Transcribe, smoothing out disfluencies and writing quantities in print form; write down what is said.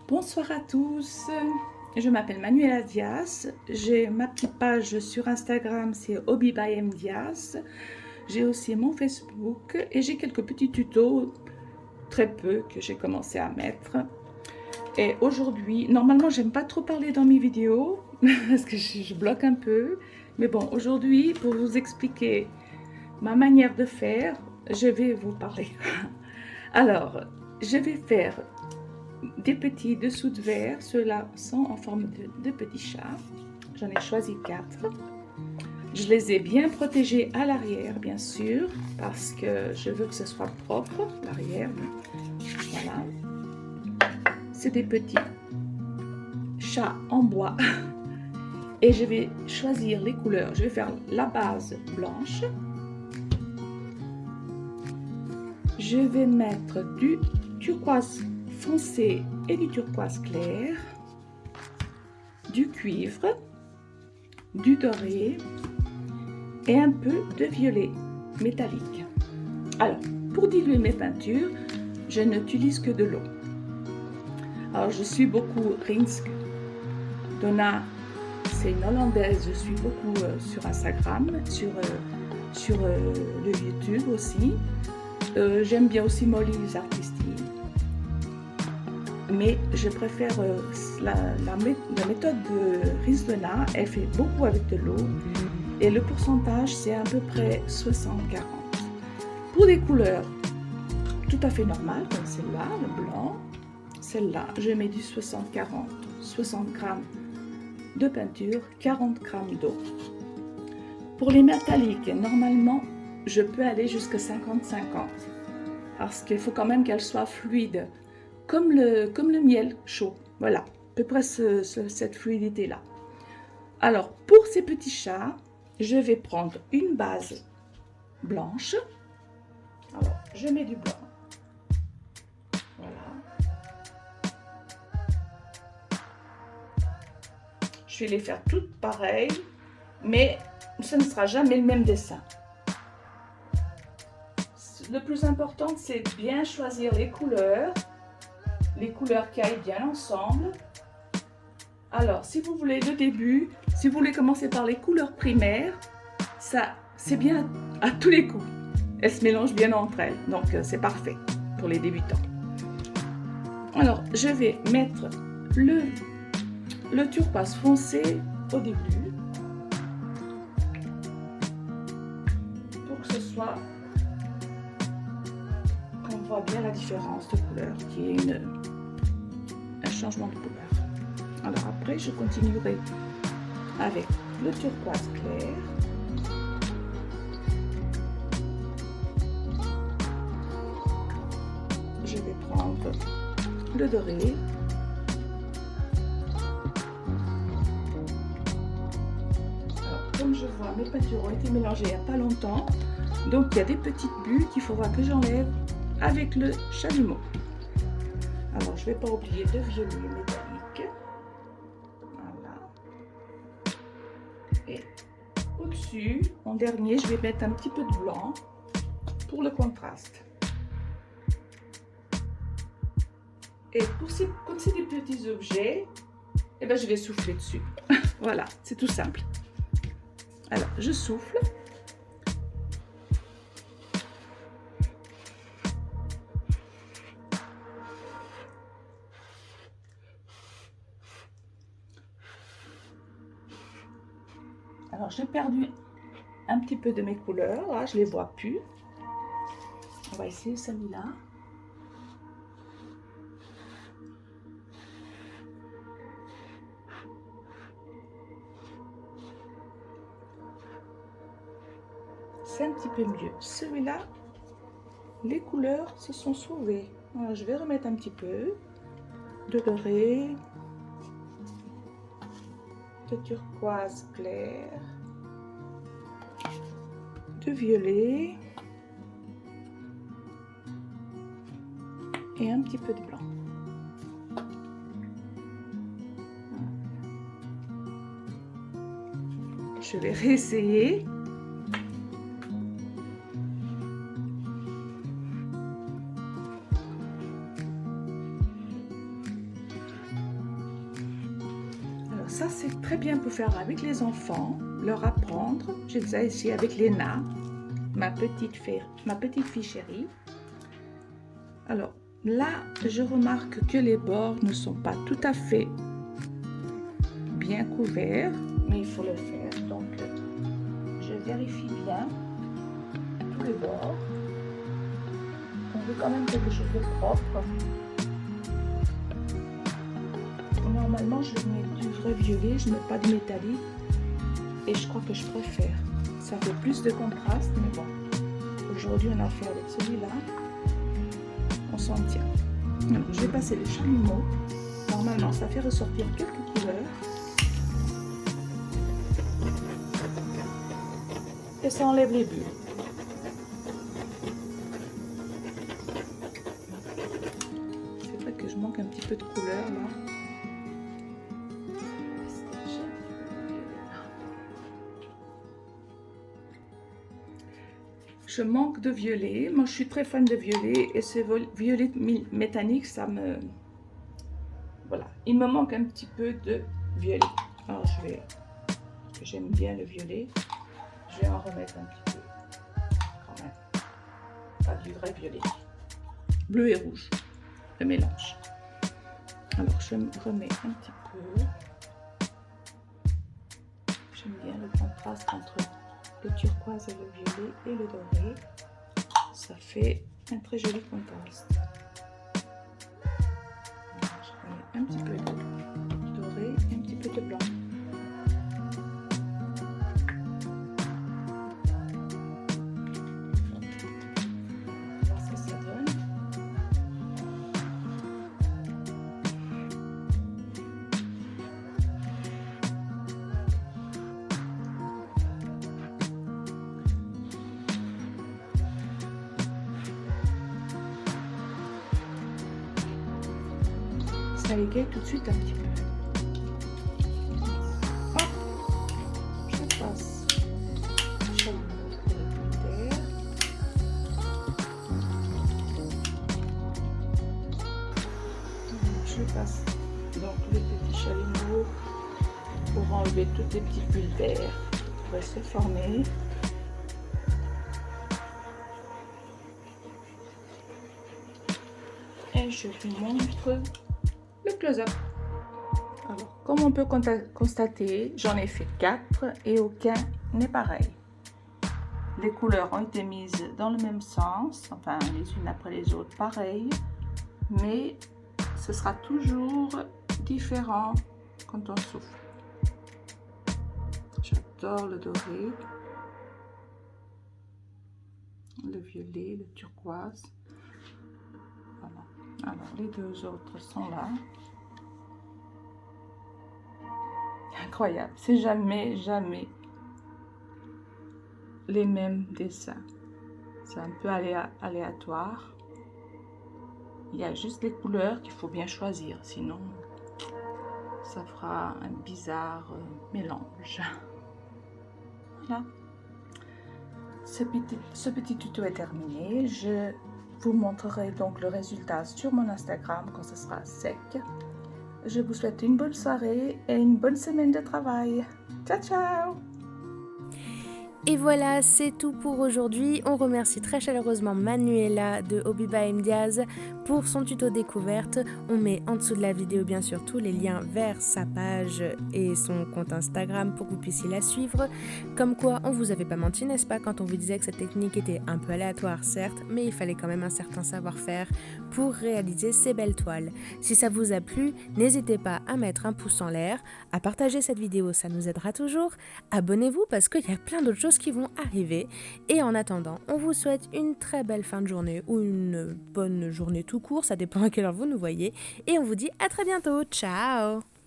Bonsoir à tous, je m'appelle Manuela Diaz, j'ai ma petite page sur Instagram, c'est Hobby by M Diaz. J'ai aussi mon Facebook et j'ai quelques petits tutos, très peu, que j'ai commencé à mettre. Et aujourd'hui, normalement j'aime pas trop parler dans mes vidéos, parce que je bloque un peu. Mais bon, aujourd'hui, pour vous expliquer ma manière de faire, je vais vous parler. Alors, je vais faire des petits dessous de verre, ceux-là sont en forme de petits chats. J'en ai choisi 4. Je les ai bien protégés à l'arrière, bien sûr, parce que je veux que ce soit propre, l'arrière. Voilà. C'est des petits chats en bois. Et je vais choisir les couleurs. Je vais faire la base blanche. Je vais mettre du turquoise foncé et du turquoise clair, du cuivre, du doré et un peu de violet métallique. Alors, pour diluer mes peintures, je n'utilise que de l'eau. Alors, je suis beaucoup Rinsk. Donna, c'est une Hollandaise, je suis beaucoup sur Instagram, sur le YouTube aussi. J'aime bien aussi Molly Artistic. Mais je préfère la méthode de Rizdona. Elle fait beaucoup avec de l'eau et le pourcentage c'est à peu près 60-40. Pour des couleurs tout à fait normales comme celle-là, le blanc, celle-là je mets du 60-40, 60 grammes de peinture, 40 grammes d'eau. Pour les métalliques, normalement je peux aller jusqu'à 50-50 parce qu'il faut quand même qu'elle soit fluide. Comme le miel chaud, voilà, à peu près cette fluidité-là. Alors, pour ces petits chats, je vais prendre une base blanche. Alors, je mets du blanc. Voilà. Je vais les faire toutes pareilles, mais ce ne sera jamais le même dessin. Le plus important, c'est bien choisir les couleurs qui aillent bien ensemble. Alors, si vous voulez le début, si vous voulez commencer par les couleurs primaires, ça c'est bien à tous les coups. Elles se mélangent bien entre elles, donc c'est parfait pour les débutants. Alors, je vais mettre le turquoise foncé au début pour que ce soit qu'on voit bien la différence de couleur, qui est un changement de couleur. Alors après, je continuerai avec le turquoise clair. Je vais prendre le doré. Alors, comme je vois, mes peintures ont été mélangées il n'y a pas longtemps. Donc, il y a des petites bulles qu'il faudra que j'enlève avec le chalumeau. Alors, je ne vais pas oublier de violet métallique. Et au-dessus, en dernier, je vais mettre un petit peu de blanc pour le contraste. Et comme c'est des petits objets, eh ben, je vais souffler dessus. Voilà, c'est tout simple. Alors, je souffle. Alors, j'ai perdu un petit peu de mes couleurs. Là, je ne les vois plus. On va essayer celui-là. C'est un petit peu mieux. Celui-là, les couleurs se sont sauvées. Alors, je vais remettre un petit peu de doré, de turquoise clair, de violet et un petit peu de blanc. Je vais réessayer. ça c'est très bien pour faire avec les enfants, leur apprendre. J'ai ça ici avec Léna, ma petite fille chérie. Alors là, je remarque que les bords ne sont pas tout à fait bien couverts, mais il faut le faire. Donc, je vérifie bien tous les bords. On veut quand même quelque chose de propre. Normalement, je mets du vrai violet, je ne mets pas de métallique. Et je crois que je préfère. Ça fait plus de contraste, mais bon. Aujourd'hui, on a fait avec celui-là. On s'en tient. Alors, je vais passer le chalumeau. Normalement, ça fait ressortir quelques couleurs. Et ça enlève les bulles. C'est vrai que je manque un petit peu de couleur là. Je manque de violet. Moi, je suis très fan de violet. Et ce violet métallique, ça me... Voilà. Il me manque un petit peu de violet. Alors, j'aime bien le violet. Je vais en remettre un petit peu. Quand même. Pas du vrai violet. Bleu et rouge. Le mélange. Alors, je remets un petit peu. J'aime bien le contraste entre le turquoise et le violet et le doré. Ça fait un très joli contraste. Je mets un petit peu de doré et un petit peu de blanc. On va voir ce que ça donne. Ça égaye tout de suite un petit peu. Hop, je passe le chalumeau pour le terre. Je passe donc le petit chalumeau pour enlever toutes les petites bulles d'air qui pourraient se former. Et je vous montre le close-up. Alors, comme on peut constater, j'en ai fait 4 et aucun n'est pareil. Les couleurs ont été mises dans le même sens, enfin les unes après les autres pareilles, mais ce sera toujours différent quand on souffle. J'adore le doré, le violet, le turquoise. Voilà. Alors les deux autres sont là. Incroyable, c'est jamais les mêmes dessins. C'est un peu aléatoire. Il y a juste les couleurs qu'il faut bien choisir, sinon ça fera un bizarre mélange. Voilà. Ce petit tuto est terminé. Je vous montrerai donc le résultat sur mon Instagram quand ce sera sec. Je vous souhaite une bonne soirée et une bonne semaine de travail. Ciao, ciao! Et voilà, c'est tout pour aujourd'hui. On remercie très chaleureusement Manuela de Hobby by Diaz pour son tuto découverte. On met en dessous de la vidéo bien sûr tous les liens vers sa page et son compte Instagram pour que vous puissiez la suivre. Comme quoi, on vous avait pas menti, n'est-ce pas, quand on vous disait que cette technique était un peu aléatoire, certes, mais il fallait quand même un certain savoir-faire pour réaliser ces belles toiles. Si ça vous a plu, n'hésitez pas à mettre un pouce en l'air, à partager cette vidéo, ça nous aidera toujours. Abonnez-vous parce qu'il y a plein d'autres choses qui vont arriver. Et en attendant, on vous souhaite une très belle fin de journée ou une bonne journée tout court, ça dépend à quelle heure vous nous voyez. Et on vous dit à très bientôt. Ciao!